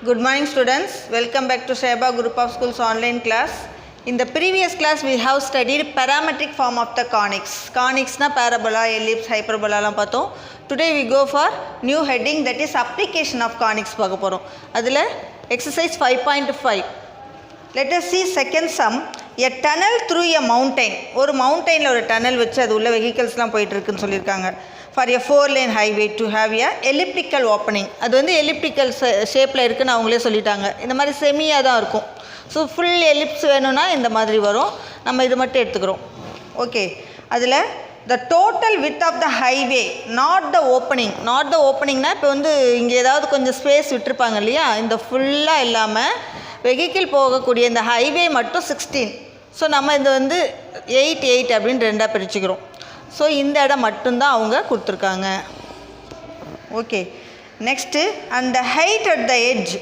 Good morning students, welcome back to Sheba Group of Schools online class. In the previous class we have studied parametric form of the conics. Conics na parabola, ellipse, hyperbola லாம் பார்த்தோம். Today we go for new heading, that is application of conics பார்க்க போறோம். அதில் exercise 5.5. Let us see second sum. A tunnel through a mountain. ஒரு மவுண்டெயினில் ஒரு tunnel வச்சு அது உள்ள வெஹிக்கல்ஸ்லாம் போயிட்டு இருக்குன்னு சொல்லியிருக்காங்க. For a 4-lane highway to have a elliptical opening. அது வந்து elliptical ஷேப்பில் இருக்குன்னு அவங்களே சொல்லிட்டாங்க. இந்த மாதிரி செமியாக தான் இருக்கும். ஸோ ஃபுல் எலிப்ஸ் வேணும்னா இந்த மாதிரி வரும். நம்ம இது மட்டும் எடுத்துக்கிறோம். ஓகே, அதில் the total width of the highway, not the opening. Not the openingனா இப்போ வந்து இங்கே ஏதாவது கொஞ்சம் ஸ்பேஸ் விட்டுருப்பாங்க இல்லையா, இந்த ஃபுல்லாக இல்லாமல் வெஹிக்கிள் போகக்கூடிய இந்த ஹைவே மட்டும் 16. ஸோ நம்ம இது வந்து 8 அப்படின்னு ரெண்டாக பிரிச்சுக்கிறோம். ஸோ இந்த இடம் மட்டும்தான் அவங்க கொடுத்துருக்காங்க. ஓகே, நெக்ஸ்ட்டு அந்த height at the edge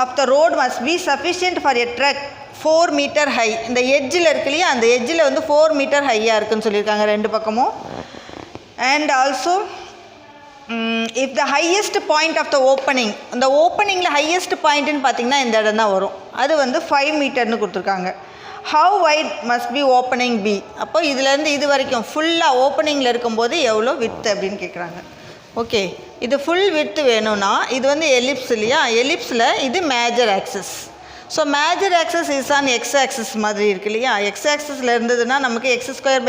of the road must be sufficient for a truck 4 meter high. இந்த எட்ஜில் இருக்கு இல்லையா, அந்த எட்ஜில் வந்து 4 மீட்டர் ஹையாக இருக்குதுன்னு சொல்லியிருக்காங்க ரெண்டு பக்கமும். And also if the highest point of the opening, அந்த ஓப்பனிங்கில் ஹையஸ்ட் பாயிண்ட்டுன்னு பார்த்திங்கன்னா இந்த இடம் தான் வரும். அது வந்து 5 மீட்டர்னு கொடுத்துருக்காங்க. How wide must be opening be. அப்போ இதுலேருந்து இது வரைக்கும் ஃபுல்லாக ஓப்பனிங்கில் இருக்கும்போது எவ்வளோ வித்து அப்படின்னு கேட்குறாங்க. ஓகே, இது ஃபுல் வித்து வேணும்னா இது வந்து எலிப்ஸ் இல்லையா, எலிப்ஸில் இது major access. So major axis is on X access மாதிரி இருக்கு இல்லையா. எக்ஸ் ஆக்சஸில் இருந்ததுன்னா நமக்கு x² + a² +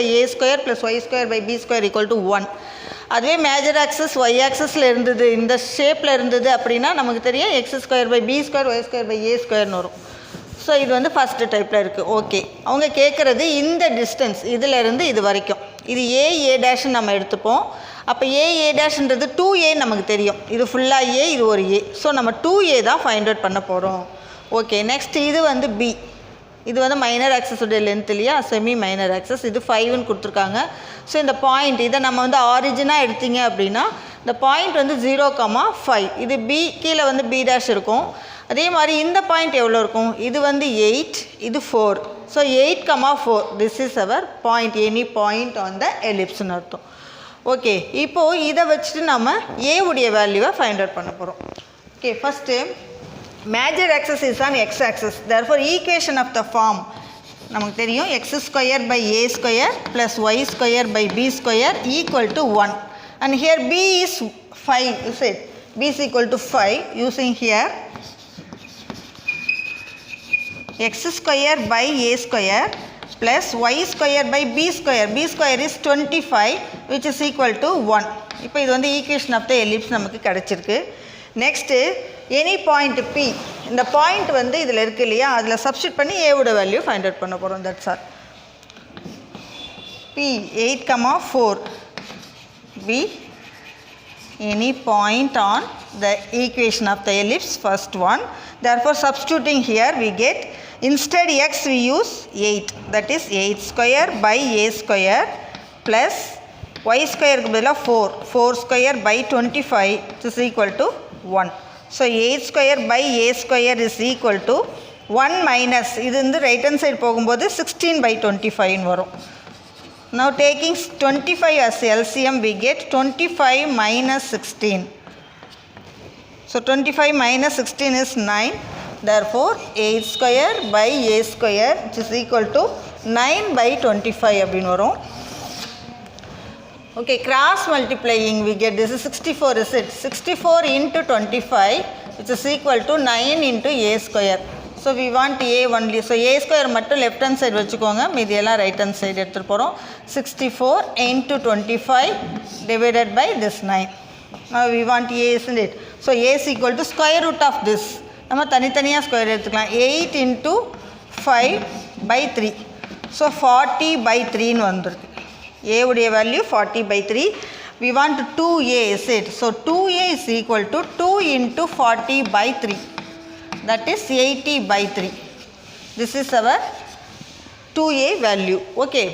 b² = 1. அதுவே மேஜர் ஆக்சஸ் ஒய் ஆக்சஸில் இருந்தது, இந்த ஷேப்பில் இருந்தது அப்படின்னா நமக்கு தெரியும் x² / b² y² / a² வரும். ஸோ இது வந்து ஃபஸ்ட்டு டைப்பில் இருக்குது. ஓகே, அவங்க கேட்குறது இந்த டிஸ்டன்ஸ் இதிலேருந்து இது வரைக்கும், இது a நம்ம எடுத்துப்போம். அப்போ a'(ன்றது 2a நமக்கு தெரியும், இது ஃபுல்லாக a, இது ஒரு a. ஸோ நம்ம 2a தான் ஃபைண்ட் அவுட் பண்ண போகிறோம். ஓகே, நெக்ஸ்ட் இது வந்து b, இது வந்து மைனர் ஆக்சஸுடைய லென்த் இல்லையா, செமி மைனர் ஆக்சஸ், இது 5ன்னு கொடுத்துருக்காங்க. ஸோ இந்த பாயிண்ட் இதை நம்ம வந்து ஆரிஜினாக எடுத்தீங்க அப்படின்னா இந்த பாயிண்ட் வந்து 0,5, இது b, கீழே வந்து b' இருக்கும். அதே மாதிரி இந்த பாயிண்ட் எவ்வளோ இருக்கும், இது வந்து 8, இது 4. So 8,4, this is our point, any point on the எலிப்ஸ்னு அர்த்தம். ஓகே, இப்போது இதை வச்சுட்டு நம்ம a உடைய வேல்யூவை ஃபைண்ட் அவுட் பண்ண போகிறோம். Okay, first major axis is on X axis. Therefore equation of the form நமக்கு தெரியும், x² / a² + y² / b² = 1. And here b is 5, you say b is equal to 5, using here x² / a² + y² / b². b² is 25, which is equal to 1. இப்போ இது வந்து equation of the ellipse நமக்கு கிடச்சிருக்கு. Next any point p, இந்த point வந்து இதில் இருக்குது இல்லையா, அதில் சப்ஸ்டியூட் பண்ணி ஏவோட வேல்யூ ஃபைண்ட் அவுட் பண்ண போகிறோம். That's all. p 8,4, b any point on the equation of the ellipse, first one. Therefore substituting here we get, instead x we use 8, that is 8² / a² plus y² க்கு பதிலாக 4² / 25 is equal to 1. So 8² / a² is equal to 1 minus, இது வந்து right hand side போகும்போது 16/25 வரும். Now taking 25 as LCM we get 25 minus 16. So 25 minus 16 is 9. Therefore 8² / a² which is equal to 9/25 அப்படின்னு வரும். Okay, cross multiplying we get, this is 64, is it? 64 into 25 which is equal to 9 into a². So we want a only. So a² மட்டும் left hand side வச்சுக்கோங்க, மீதியெல்லாம் right hand side எடுத்துகிட்டு போகிறோம். 64 into 25 divided by this 9. Now we want a, isn't it? So a is equal to square root of this. நம்ம தனித்தனியாக square எடுத்துக்கலாம். 8 into 5/3. So 40/3ன்னு வந்துருக்கு. a உடைய value 40/3. we want 2a, is it? So 2a is equal to 2 into 40/3. that is 80/3. this is our 2a value. Okay,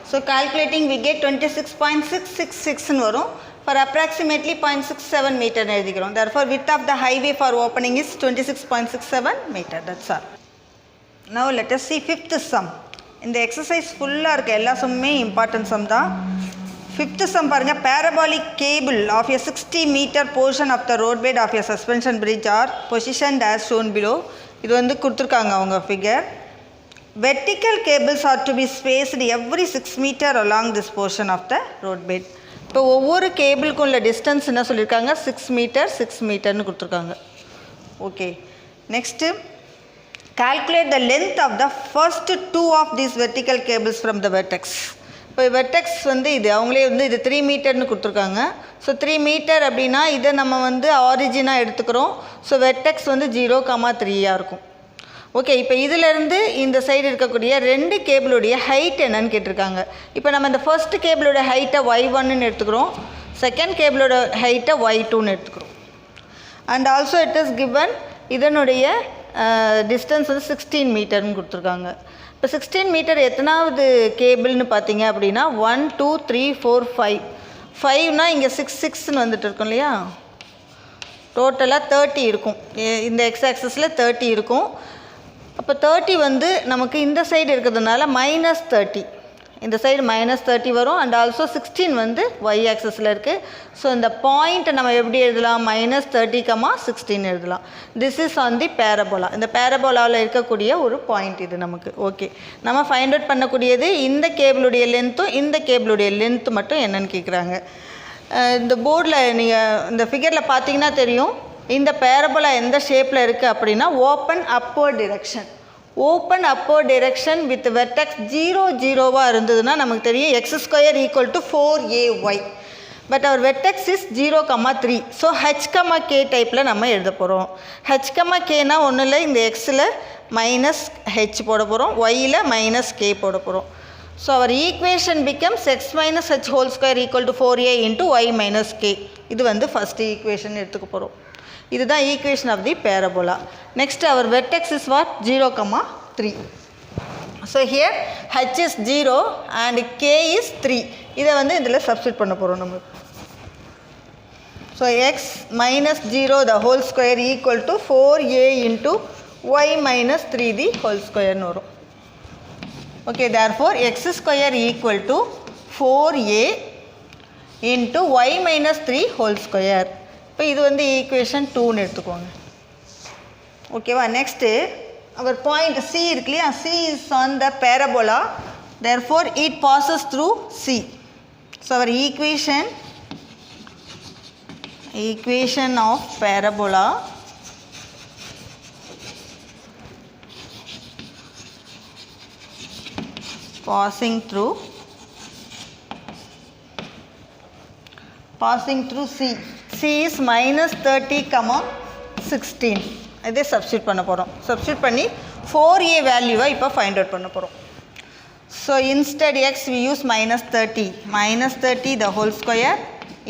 so calculating we get 26.666 ன்னு வரும். for approximately 0.67 meter எழுதிக்கிறோம். therefore width of the highway for opening is 26.67 meter. that's all. now let us see fifth sum. இந்த exercise ஃபுல்லாக இருக்க எல்லா சம்மே important some தான். Fifth sum பாருங்க, parabolic cable of a 60 meter portion of the roadbed of a suspension bridge are positioned as shown below. இது வந்து கொடுத்துருக்காங்க அவங்க figure. Vertical cables are to be spaced every 6 meter along this portion of the roadbed. இப்போ ஒவ்வொரு கேபிளுக்கும் உள்ள distance என்ன சொல்லியிருக்காங்க, 6 metre 6 மீட்டர்னு கொடுத்துருக்காங்க. Okay, next calculate the length of the first two of these vertical cables from the vertex. இப்போ vertex வந்து இது அவங்களே வந்து இது 3 மீட்டர்னு கொடுத்துருக்காங்க. ஸோ 3 மீட்டர் அப்படின்னா இதை நம்ம வந்து ஆரிஜினாக எடுத்துக்கிறோம். ஸோ வெர்டெக்ஸ் வந்து 0,3 இருக்கும். ஓகே, இப்போ இதிலேருந்து இந்த சைடு இருக்கக்கூடிய ரெண்டு கேபிளுடைய ஹைட் என்னன்னு கேட்டிருக்காங்க. இப்போ நம்ம இந்த ஃபர்ஸ்ட் கேபிளோட ஹைட்டை y1ன்னு எடுத்துக்கிறோம், செகண்ட் கேபிளோட ஹைட்டை y2ன்னு எடுத்துக்கிறோம். And also it is given இதனுடைய டிஸ்டன்ஸ் வந்து 16 மீட்டர்னு கொடுத்துருக்காங்க. இப்போ 16 மீட்டர் எத்தனாவது கேபிள்னு பார்த்தீங்க அப்படின்னா 1 2 3 4 5 5னா இங்கே 6 6ன்னு வந்துட்டு இருக்கோம் இல்லையா, டோட்டலாக 30 இருக்கும். இந்த எக்ஸ் ஆக்சஸில் 30 இருக்கும். அப்போ 30 வந்து நமக்கு இந்த சைடு இருக்கிறதுனால -30, இந்த சைடு -30 வரும். அண்ட் ஆல்சோ 16 வந்து ஒய் ஆக்சஸில் இருக்குது. ஸோ இந்த பாயிண்ட்டை நம்ம எப்படி எழுதலாம், -30,16 எழுதலாம். This is on the parabola. இந்த பேரபோலாவில் இருக்கக்கூடிய ஒரு பாயிண்ட் இது நமக்கு. ஓகே, நம்ம ஃபைண்ட் அவுட் பண்ணக்கூடியது இந்த கேபிளுடைய லென்த்தும் இந்த கேபிளுடைய லென்த்து மட்டும் என்னன்னு கேட்குறாங்க. இந்த போர்டில் நீங்கள் இந்த ஃபிகரில் பார்த்தீங்கன்னா தெரியும், இந்த பேரபோலா எந்த ஷேப்பில் இருக்குது அப்படின்னா open upward direction. Open upward direction with vertex 0 0 இருந்ததுன்னா நமக்கு தெரியும் x² = 4ay. But our vertex is 0,3. So h,k டைப்பில் நம்ம எழுத போகிறோம். h,kனா ஒன்றும் இல்லை, இந்த எக்ஸில் -h போட போகிறோம், ஒய்யில் -k போட போகிறோம். So our equation becomes x - h² = 4a × y - k. இது வந்து ஃபஸ்ட்டு ஈக்குவேஷன் எடுத்துக்க போகிறோம். இதுதான் equation of the parabola. Next our vertex is what, 0,3. So here h is 0 and k is 3. இதை வந்து இதில் சப்ஸ்டிட் பண்ண போகிறோம் நம்ம. So x - 0 the whole square = 4a × y - 3 the whole squareன்னு வரும். Okay, therefore x² = 4a × y - 3 whole square. இப்போ இது வந்து ஈக்குவேஷன் 2ன்னு எடுத்துக்கோங்க. ஓகேவா, நெக்ஸ்ட்டு அவர் பாயிண்ட் C இருக்கு இல்லையா, C is on the parabola, therefore it passes through C. So our equation of parabola passing through C. C is -30,16. இதை substitute பண்ண போகிறோம். சப்ஸ்டியூட் பண்ணி 4a வேல்யூவை இப்போ ஃபைண்ட் அவுட் பண்ண போகிறோம். So instead x we use -30. -30 the whole square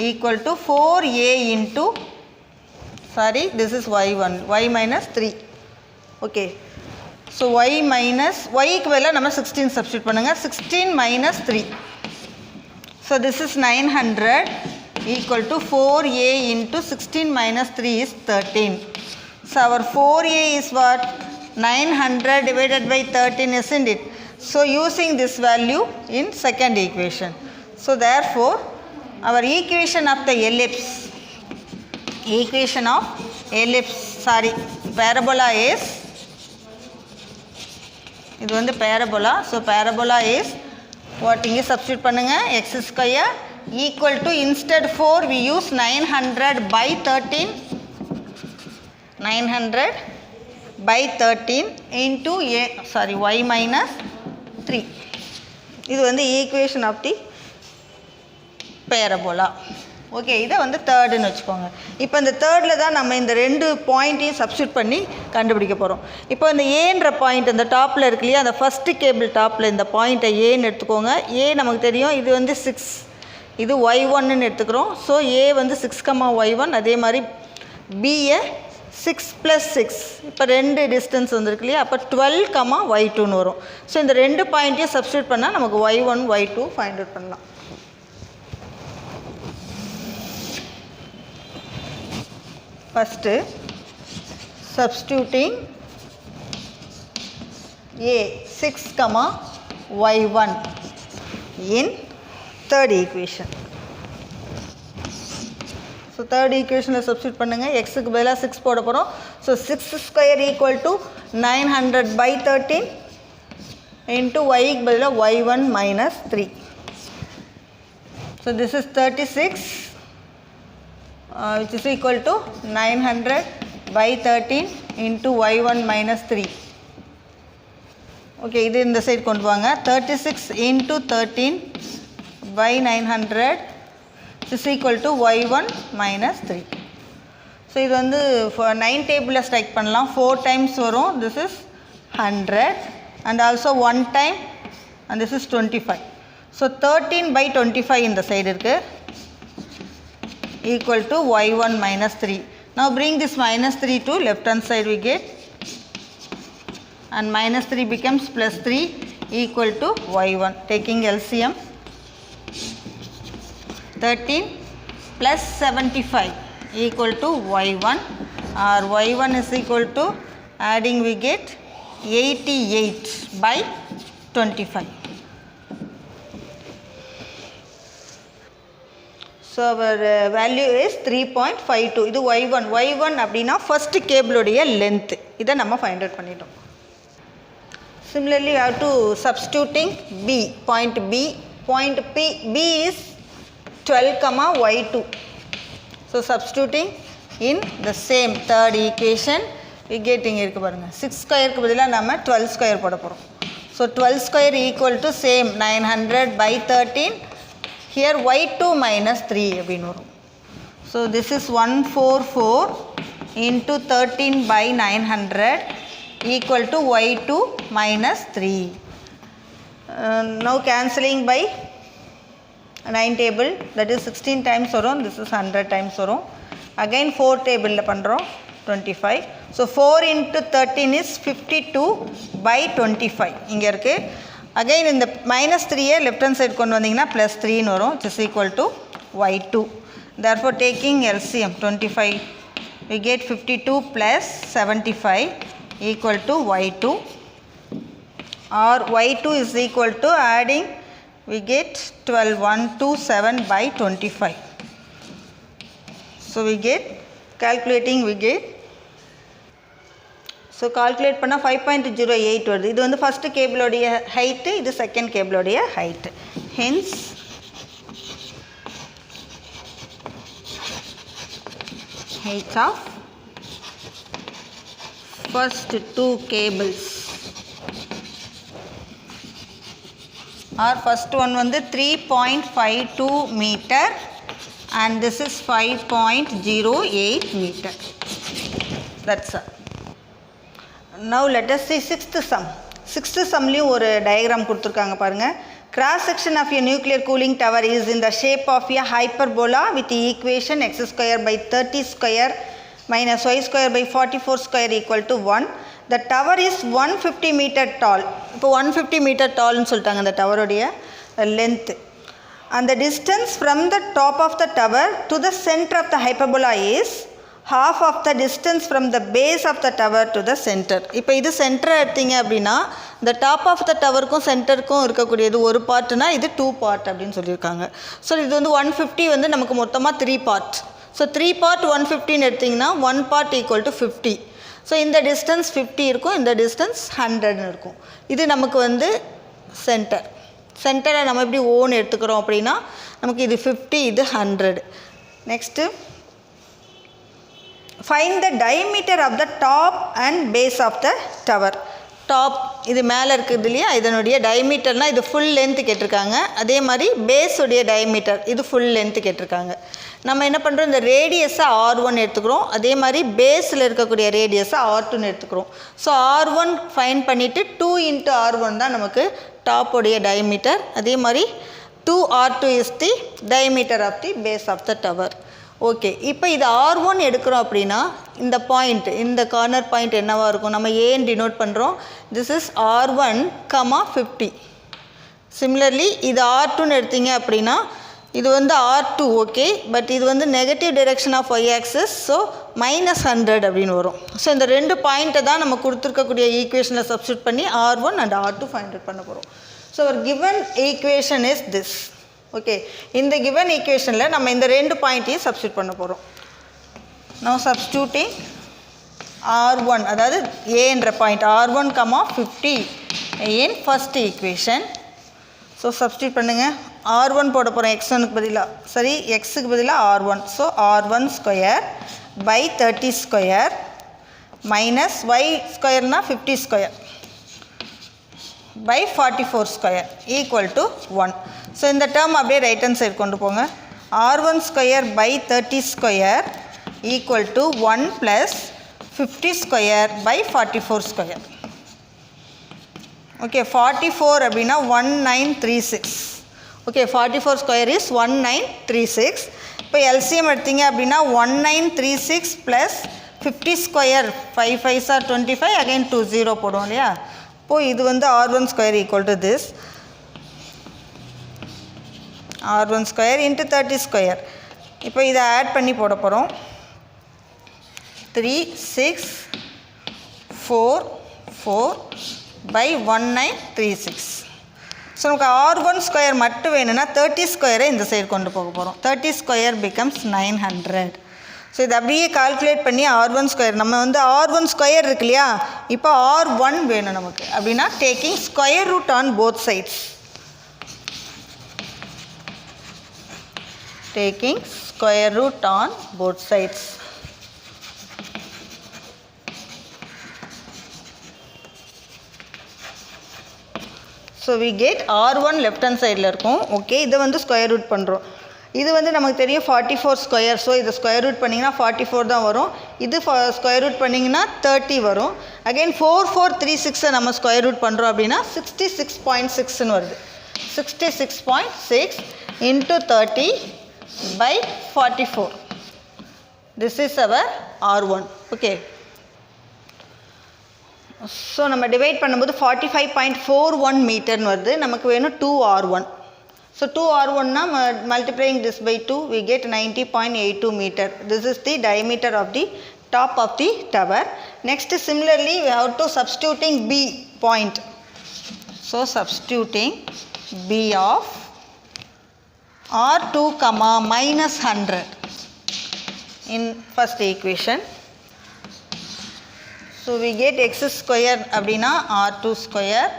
= 4a into, sorry, this is y1, y - 3. Okay, so y-க்கு பதிலாக நம்ம 16 சப்ஸ்டியூட் பண்ணுங்கள். 16 - 3. So this is 900 = 4a × 16 - 3 is 13. So our 4a is what, 900 divided by 13, isn't it? So using this value in second equation. So therefore our equation of the parabola is, இது வந்து parabola. So parabola is what, இங்கே substitute பண்ணுங்க, x² = instead 4 we use 900 by 13 into y - 3. இது வந்து equation of the parabola. Okay, இதை வந்து தேர்டுன்னு வச்சுக்கோங்க. இப்போ இந்த தேர்டில் தான் நம்ம இந்த ரெண்டு பாயிண்ட்டையும் சப்ஸ்டியூட் பண்ணி கண்டுபிடிக்க போகிறோம். இப்போ இந்த ஏன்ற பாயிண்ட் அந்த டாப்பில் இருக்கு இல்லையா, அந்த ஃபஸ்ட்டு கேபிள் டாப்பில் இந்த பாயிண்ட்டை ஏன்னு எடுத்துக்கோங்க. ஏ நமக்கு தெரியும், இது வந்து 6, இது y1ன்னு எடுத்துக்கிறோம். ஸோ a வந்து 6,y1. அதே மாதிரி b-யை 6 + 6, இப்போ ரெண்டு டிஸ்டன்ஸ் வந்துருக்கு இல்லையா, அப்போ 12,y2ன்னு வரும். ஸோ இந்த ரெண்டு பாயிண்ட்டையும் சப்ஸ்டியூட் பண்ணால் நமக்கு y1 y2 ஃபைண்ட் அவுட் பண்ணலாம். First substituting a 6, y1 in third equation. So third equation substitute பண்ணுங்க x க்கு பதிலா 6 போட போறோம். So 6 square equal to 900 by 13 into y க்கு பதிலா y1 minus 3. So this is 36 which is equal to 900 by 13 into y1 minus 3. Okay, இது இந்த side கொண்டு வாங்க. 36 into 13 by 900 is equal to y1 minus 3. So இது வந்து 9 table strike பண்ணலாம். 4 times வரும். This is 100 and also 1 time and this is 25. So 13 by 25 இந்த side இருக்கு equal to y1 minus 3. Now bring this minus 3 to left hand side we get and minus 3 becomes plus 3 equal to y1. Taking LCM 13 plus 75 equal to y1 or y1 is equal to adding we get 88 by 25. So our value is 3.52. இது y1. y1 அப்படின்னா first cable உடைய length. இதை நம்ம find out பண்ணிட்டோம். Similarly, we have to substituting B. Point B is 12, y2. So substituting in the same third equation, we get இங்க இருக்கு பாருங்க 6 square க்கு பதிலா நாம 12 square போட போறோம். So 12 square equal to same 900 by 13. Here y2 minus 3 அப்படினு வரும். So this is 144 into 13 by 900 equal to y2 minus 3. Now cancelling by 9 table, that is 16 times வரும். This is 100 times வரும். Again 4 table பண்றோம் 25. So 4 into 13 is 52 by 25. இங்க இருக்கு. Again in the minus 3 left hand side கொண்டு வந்தீங்கன்னா plus 3 னு வரும், which is equal to y2. Therefore taking LCM 25 we get 52 plus 75 equal to y2 or y2 is equal to adding we get 12127 by 25. So we get calculating we get so calculate பண்ணா 5.08 வருது. இது வந்து first cable உடைய height, இது second cable உடைய height. Hence height of first two cables or first one வந்து 3.52 meter and this is 5.08 meter. That's all. Now let us see sixth sum. Sixth sum லியும் ஒரு diagram கொடுத்திருக்காங்க பாருங்க. Cross section of a nuclear cooling tower is in the shape of a hyperbola with the equation x square by 30 square minus y square by 44 square equal to 1. The tower is 150 meter tall. இப்போ 150 meter tall னு சொல்லிட்டாங்க அந்த tower உடைய length. And the distance from the top of the tower to the center of the hyperbola is half of the distance from the base of the tower to the center. இப்போ இது centre எடுத்தீங்க அப்படின்னா the top of the towerக்கும் சென்டருக்கும் இருக்கக்கூடியது ஒரு பார்ட்னா இது 2 part அப்படின்னு சொல்லியிருக்காங்க. So இது வந்து 150 வந்து நமக்கு மொத்தமாக 3 part. ஸோ 3 part 150 எடுத்திங்கன்னா 1 part equal to 50. ஸோ இந்த டிஸ்டன்ஸ் 50 இருக்கும், இந்த டிஸ்டன்ஸ் 100 இருக்கும். இது நமக்கு வந்து சென்டர். சென்டரை நம்ம எப்படி ஓன் எடுத்துக்கிறோம் அப்படின்னா நமக்கு இது 50, இது 100. Next find the diameter of the top and base of the tower. Top இது மேலே இருக்குது இல்லையா, இதனுடைய டயமீட்டர்னால் இது ஃபுல் லென்த்து கேட்டிருக்காங்க. அதே மாதிரி பேஸுடைய டயமீட்டர் இது ஃபுல் லென்த்து கேட்டிருக்காங்க. நம்ம என்ன பண்ணுறோம், இந்த ரேடியஸை R1 எடுத்துக்கிறோம், அதே மாதிரி பேஸில் இருக்கக்கூடிய ரேடியஸை R2 எடுத்துக்கிறோம். ஸோ R1 ஃபைண்ட் பண்ணிவிட்டு 2 into R1 தான் நமக்கு டாப்போடைய டயமீட்டர். அதே மாதிரி 2R2 is the diameter of the base of the tower. Okay, இப்போ இது R1 எடுக்கிறோம் அப்படின்னா இந்த பாயிண்ட், இந்த கார்னர் பாயிண்ட் என்னவாக இருக்கும், நம்ம ஏன் டினோட் பண்ணுறோம், திஸ் இஸ் R1, 50. சிமிலர்லி இது R2ன்னு எடுத்தீங்க அப்படின்னா இது வந்து R2 ஓகே, பட் இது வந்து negative direction of y axis, so -100 அப்படின்னு வரும். ஸோ இந்த ரெண்டு பாயிண்ட்டை தான் நம்ம கொடுத்துருக்கக்கூடிய ஈக்குவேஷனில் சப்ஸ்டியூட் பண்ணி R1 and R2 find out பண்ண போகிறோம். ஸோ ஒரு given equation is this. Okay இந்த given equationல நம்ம இந்த ரெண்டு பாயிண்ட்டையும் சப்ஸ்டிட் பண்ண போகிறோம். now substituting r1 அதாவது a என்ற point r1, 50 in first equation. So substitute பண்ணுங்க. r1 போட போகிறோம் x1க்கு பதிலாக, சரி xக்கு பதிலாக r1. So r1 square by 30 square minus y ஸ்கொயர்னா 50 ஸ்கொயர் by 44 square equal to 1. So இந்த term அப்படியே right hand side கொண்டு போங்க. r1 square by 30 square equal to 1 plus 50 square by 44 square. Okay, 44 அப்படின்னா 1936. Okay, 44 square is 1936. இப்போ LCM எடுத்தீங்க அப்படின்னா 1936 plus 50 square 5 5s are 25 again 20 போடுவோம் இல்லையா. இப்போ இது வந்து r1 square equal to this r1 square into 30 square. இப்போ இதை ஆட் பண்ணி போட போகிறோம். 3 6 4 4 by 1936. ஸோ நமக்கு r1 ஸ்கொயர் மட்டும் வேணும்னா 30 ஸ்கொயரை இந்த சைடு கொண்டு போக போகிறோம். 30 ஸ்கொயர் becomes 900. ஸோ இது அப்படியே கால்குலேட் பண்ணி r1 ஸ்கொயர் நம்ம வந்து r1 ஸ்கொயர் இருக்கு இல்லையா, இப்போ r1 வேணும் நமக்கு அப்படின்னா taking square root on both sides. Taking square root on both sides. So we get r1 left hand சைடில் இருக்கும். ஓகே, இதை வந்து ஸ்கொயர் ரூட் பண்ணுறோம். இது வந்து நமக்கு தெரியும் 44 ஸ்கொயர். ஸோ இதை ஸ்கொயர் ரூட் பண்ணிங்கன்னா 44 தான் வரும். இது ஸ்கொயர் ரூட் பண்ணிங்கன்னா 30 வரும். அகெயின் 4436 நம்ம ஸ்கொயர் ரூட் பண்ணுறோம் அப்படின்னா 66.6ன்னு வருது. 66.6 into 30 by 44. This is our r1. Okay, so நம்ம டிவைட் பண்ணும்போது 45.41 மீட்டர்னு வருது. நமக்கு வேணும் 2r1. So 2r1 na multiplying this by 2 we get 90.82 meter. This is the diameter of the top of the tower. Next similarly we have to substituting B point. So substituting B of r2 minus 100 in first equation. So we get x square அப்படினா r2 square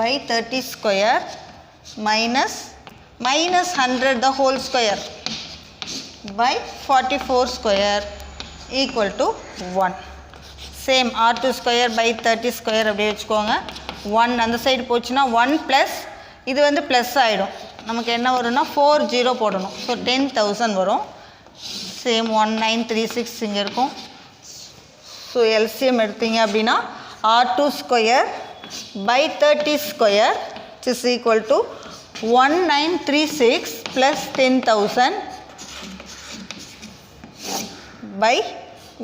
by 30 square minus 100 the whole square by 44 square equal to 1. Same r2 square by 30 square அப்படியே வச்சுக்கோங்க. 1 அந்த side போச்சுன்னா 1 plus இது வந்து plus ஆகிடும். நமக்கு என்ன வரும்னா 40 போடணும். ஸோ 10,000 வரும். சேம் 1936 இங்கே இருக்கும். ஸோ எல்சிஎம் எடுத்தீங்க அப்படின்னா r2 square by 30 square which is equal to 1936 plus 10,000 by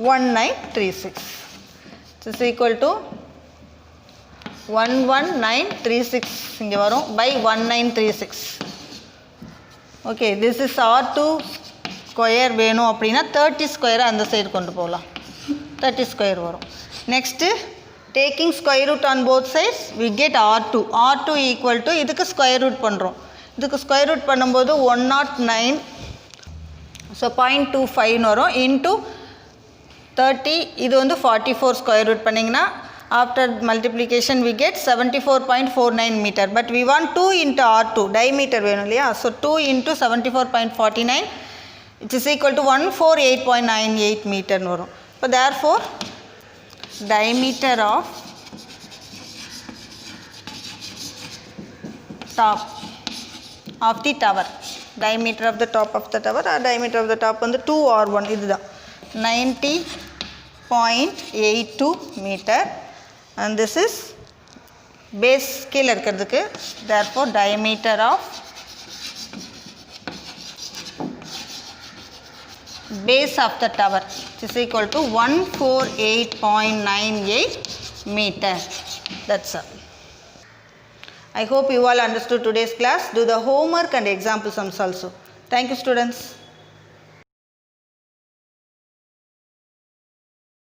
1936 which is equal to 11936 இங்கே வரும் by 1936. Okay, this is r2 square வேணும் அப்படின்னா 30 square அந்த சைடு கொண்டு போகலாம். 30 square வரும். Next taking square root on both sides we get r2. r2 equal to இதுக்கு square root பண்ணுறோம். இதுக்கு square root பண்ணும்போது 109 ஸோ 0.25 வரும் into 30. இது வந்து 44 square root பண்ணிங்கன்னா after multiplication we get 74.49 meter. But we want 2 into r2 diameter வேணும் இல்லையா. So 2 into 74.49 which is equal to 148.98 meter வரும். So therefore diameter of top of the tower, diameter of the top of the tower or diameter of the top வந்து 2r1 இதுதான் 90.82 meter and this is base கீழே இருக்கிறதுக்கு. therefore diameter of base of the tower is equal to 148.98 meter. That's all. I hope you all understood today's class. Do the homework and example sums also. Thank you, students.